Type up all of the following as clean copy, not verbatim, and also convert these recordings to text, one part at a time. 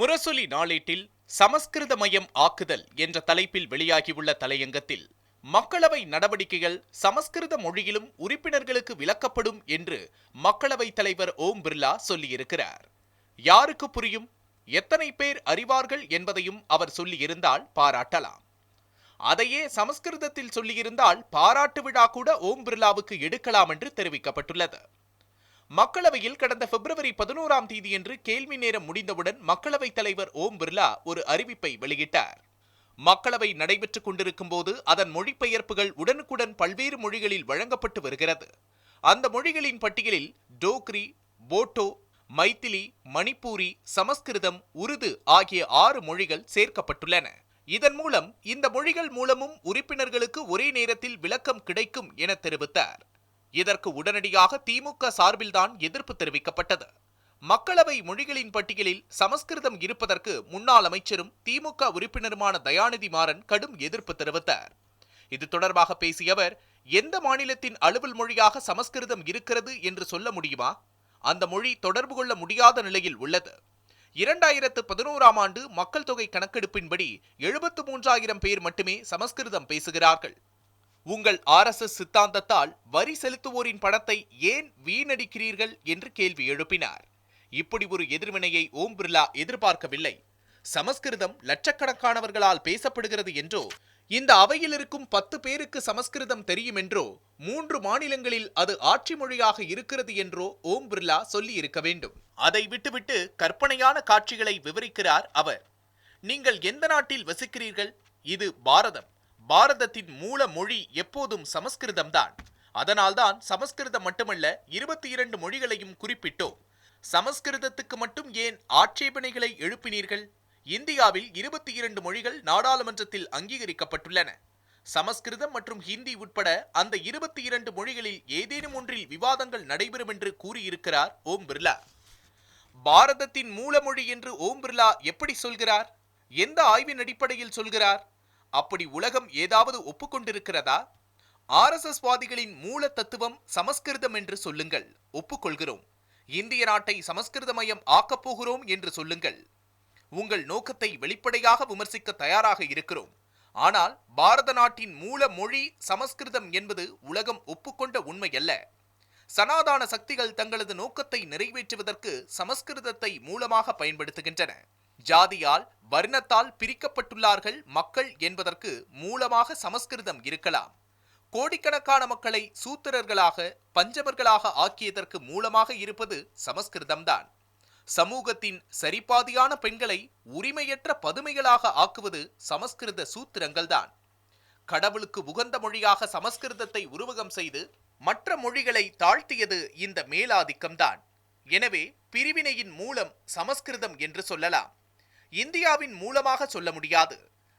முரசொலி நாளேட்டில் சமஸ்கிருதமயம் ஆக்குதல் என்ற தலைப்பில் வெளியாகியுள்ள தலையங்கத்தில் மக்களவை நடவடிக்கைகள் சமஸ்கிருத மொழியிலும் உறுப்பினர்களுக்கு விளக்கப்படும் என்று மக்களவைத் தலைவர் ஓம் பிர்லா சொல்லியிருக்கிறார். யாருக்கு புரியும், எத்தனை பேர் அறிவார்கள் என்பதையும் அவர் சொல்லியிருந்தால் பாராட்டலாம். அதையே சமஸ்கிருதத்தில் சொல்லியிருந்தால் பாராட்டு விழா கூட ஓம் பிர்லாவுக்கு எடுக்கலாம் என்று தெரிவிக்கப்பட்டுள்ளது. மக்களவையில் கடந்த பிப்ரவரி 11ஆம் தேதியன்று கேள்வி நேரம் முடிந்தவுடன் மக்களவைத் தலைவர் ஓம் பிர்லா ஒரு அறிவிப்பை வெளியிட்டார். மக்களவை நடைபெற்றுக் கொண்டிருக்கும் போது அதன் மொழிபெயர்ப்புகள் உடனுக்குடன் பல்வேறு மொழிகளில் வழங்கப்பட்டு வருகிறது. அந்த மொழிகளின் பட்டியலில் டோக்ரி, போட்டோ, மைத்திலி, மணிப்பூரி, சமஸ்கிருதம், உருது ஆகிய 6 மொழிகள் சேர்க்கப்பட்டுள்ளன. இதன் மூலம் இந்த மொழிகள் மூலமும் உறுப்பினர்களுக்கு ஒரே நேரத்தில் விளக்கம் கிடைக்கும் என தெரிவித்தார். இதற்கு உடனடியாக திமுக சார்பில்தான் எதிர்ப்பு தெரிவிக்கப்பட்டது. மக்களவை மொழிகளின் பட்டியலில் சமஸ்கிருதம் இருப்பதற்கு முன்னாள் அமைச்சரும் திமுக உறுப்பினருமான தயாநிதி மாறன் கடும் எதிர்ப்பு தெரிவித்தார். இது தொடர்பாக பேசிய அவர், எந்த மாநிலத்தின் அலுவல் மொழியாக சமஸ்கிருதம் இருக்கிறது என்று சொல்ல முடியுமா? அந்த மொழி தொடர்பு கொள்ள முடியாத நிலையில் உள்ளது. 2011ஆம் ஆண்டு மக்கள் தொகை கணக்கெடுப்பின்படி 73,000 பேர் மட்டுமே சமஸ்கிருதம் பேசுகிறார்கள். உங்கள் RSS சித்தாந்தத்தால் வரி செலுத்துவோரின் பணத்தை ஏன் வீணடிக்கிறீர்கள் என்று கேள்வி எழுப்பினார். இப்படி ஒரு எதிர்வினையை ஓம் பிர்லா எதிர்பார்க்கவில்லை. சமஸ்கிருதம் லட்சக்கணக்கானவர்களால் பேசப்படுகிறது என்றோ, இந்த அவையில் இருக்கும் 10 பேருக்கு சமஸ்கிருதம் தெரியும் என்றோ, 3 மாநிலங்களில் அது ஆட்சி மொழியாக இருக்கிறது என்றோ ஓம் பிர்லா சொல்லி இருக்க வேண்டும். அதை விட்டுவிட்டு கற்பனையான காட்சிகளை விவரிக்கிறார் அவர். நீங்கள் எந்த நாட்டில் வசிக்கிறீர்கள்? இது பாரதம். பாரதத்தின் மூல மொழி எப்போதும் சமஸ்கிருதம் தான். அதனால்தான் சமஸ்கிருதம் மட்டுமல்ல 22 மொழிகளையும் குறிப்பிட்டோம். சமஸ்கிருதத்துக்கு மட்டும் ஏன் ஆட்சேபனைகளை எழுப்பினீர்கள்? இந்தியாவில் 22 மொழிகள் நாடாளுமன்றத்தில் அங்கீகரிக்கப்பட்டுள்ளன. சமஸ்கிருதம் மற்றும் ஹிந்தி உட்பட அந்த 22 மொழிகளில் ஏதேனும் ஒன்றில் விவாதங்கள் நடைபெறும் என்று கூறியிருக்கிறார் ஓம் பிர்லா. பாரதத்தின் மூலமொழி என்று ஓம் பிர்லா எப்படி சொல்கிறார்? எந்த ஆய்வின் அடிப்படையில் சொல்கிறார்? அப்படி உலகம் ஏதாவது ஒப்புக்கொண்டிருக்கிறதா? RSS வாதிகளின் மூல தத்துவம் சமஸ்கிருதம் என்று சொல்லுங்கள், ஒப்புக்கொள்கிறோம். இந்திய நாட்டை சமஸ்கிருதமயம் ஆக்கப் போகிறோம் என்று சொல்லுங்கள். உங்கள் நோக்கத்தை வெளிப்படையாக விமர்சிக்க தயாராக இருக்கிறோம். ஆனால் பாரத நாட்டின் மூல மொழி சமஸ்கிருதம் என்பது உலகம் ஒப்புக்கொண்ட உண்மையல்ல. சனாதன சக்திகள் தங்களது நோக்கத்தை நிறைவேற்றுவதற்கு சமஸ்கிருதத்தை மூலமாக பயன்படுத்துகின்றன. ஜாதியால், வர்ணத்தால் பிரிக்கப்பட்டுள்ளார்கள் மக்கள் என்பதற்கு மூலமாக சமஸ்கிருதம் இருக்கலாம். கோடிக்கணக்கான மக்களை சூத்திரர்களாக, பஞ்சமர்களாக ஆக்கியதற்கு மூலமாக இருப்பது சமஸ்கிருதம்தான். சமூகத்தின் சரிபாதியான பெண்களை உரிமையற்ற பதுமைகளாக ஆக்குவது சமஸ்கிருத சூத்திரங்கள்தான். கடவுளுக்கு உகந்த மொழியாக சமஸ்கிருதத்தை உருவகம் செய்து மற்ற மொழிகளை தாழ்த்தியது இந்த மேலாதிக்கம்தான். எனவே பிரிவினையின் மூலம் சமஸ்கிருதம் என்று சொல்லலாம். இந்தியாவின் மூலமாக சொல்ல முடியாது.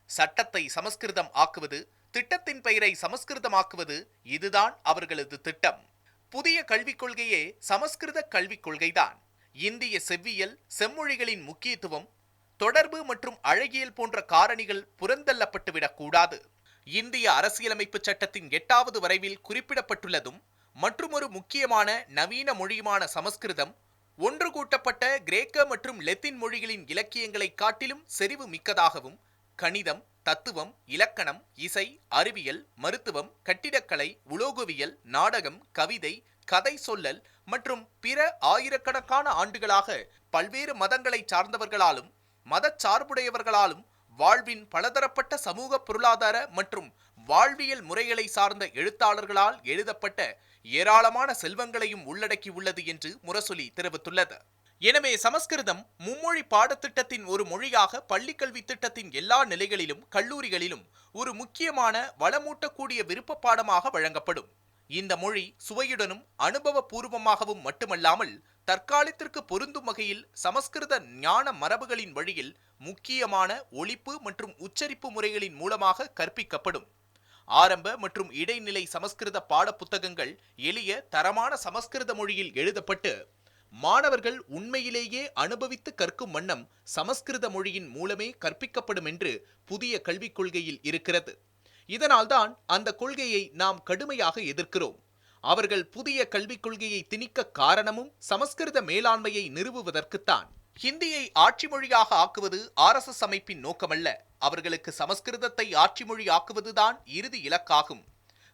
சட்டத்தை சமஸ்கிருதம் ஆக்குவது, திட்டத்தின் பெயரை சமஸ்கிருதமாக்குவது, இதுதான் அவர்களது திட்டம். புதிய கல்விக் கொள்கையே சமஸ்கிருத கல்விக் கொள்கைதான். இந்திய செவ்வியல், செம்மொழிகளின் முக்கியத்துவம், தொடர்பு மற்றும் அழகியல் போன்ற காரணிகள் புறந்தள்ளப்பட்டுவிடக் கூடாது. இந்திய அரசியலமைப்பு சட்டத்தின் 8வது வரைவில் குறிப்பிடப்பட்டுள்ளதும் மற்றுமொரு முக்கியமான நவீன மொழியுமான சமஸ்கிருதம் ஒன்று கூட்டப்பட்ட கிரேக்க மற்றும் லெத்தின் மொழிகளின் இலக்கியங்களை காட்டிலும் செறிவு மிக்கதாகவும், கணிதம், தத்துவம், இலக்கணம், இசை, அறிவியல், மருத்துவம், கட்டிடக்கலை, உலோகவியல், நாடகம், கவிதை, கதை சொல்லல் மற்றும் பிற ஆயிரக்கணக்கான ஆண்டுகளாக பல்வேறு மதங்களை சார்ந்தவர்களாலும் மதச்சார்புடையவர்களாலும் வாழ்வின் பலதரப்பட்ட சமூக, பொருளாதார மற்றும் வாழ்வியல் முறைகளை சார்ந்த எழுத்தாளர்களால் எழுதப்பட்ட ஏராளமான செல்வங்களையும் உள்ளடக்கி உள்ளது என்று முரசொலி தெரிவித்துள்ளது. எனவே சமஸ்கிருதம் மும்மொழி பாடத்திட்டத்தின் ஒரு மொழியாக பள்ளிக்கல்வி திட்டத்தின் எல்லா நிலைகளிலும், கல்லூரிகளிலும் ஒரு முக்கியமான வளமூட்டக்கூடிய விருப்ப பாடமாக வழங்கப்படும். இந்த மொழி சுவையுடனும் அனுபவ பூர்வமாகவும் மட்டுமல்லாமல் தற்காலத்திற்கு பொருந்தும் வகையில் சமஸ்கிருத ஞான மரபுகளின் வழியில் முக்கியமான ஒலிப்பு மற்றும் உச்சரிப்பு முறைகளின் மூலமாக கற்பிக்கப்படும். ஆரம்ப மற்றும் இடைநிலை சமஸ்கிருத பாட புத்தகங்கள் எளிய, தரமான சமஸ்கிருத மொழியில் எழுதப்பட்டு மாணவர்கள் உண்மையிலேயே அனுபவித்து கற்கும் வண்ணம் சமஸ்கிருத மொழியின் மூலமே கற்பிக்கப்படும் என்று புதிய கல்விக் கொள்கையில் இருக்கிறது. இதனால்தான் அந்த கொள்கையை நாம் கடுமையாக எதிர்க்கிறோம். அவர்கள் புதிய கல்விக் கொள்கையை திணிக்க காரணமும் சமஸ்கிருத மேலாண்மையை நிறுவுவதற்குத்தான். ஹிந்தியை ஆட்சி மொழியாக ஆக்குவது RSS அமைப்பின் நோக்கமல்ல. அவர்களுக்கு சமஸ்கிருதத்தை ஆட்சி மொழி ஆக்குவதுதான் இறுதி இலக்காகும்.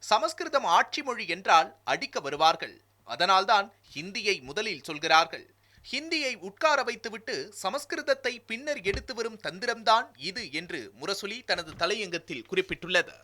சமஸ்கிருதம் ஆட்சி மொழி என்றால் அடிக்க வருவார்கள். அதனால்தான் ஹிந்தியை முதலில் சொல்கிறார்கள். ஹிந்தியை உட்கார வைத்துவிட்டு சமஸ்கிருதத்தை பின்னர் எடுத்து வரும் தந்திரம்தான் இது என்று முரசொலி தனது தலையங்கத்தில் குறிப்பிட்டுள்ளது.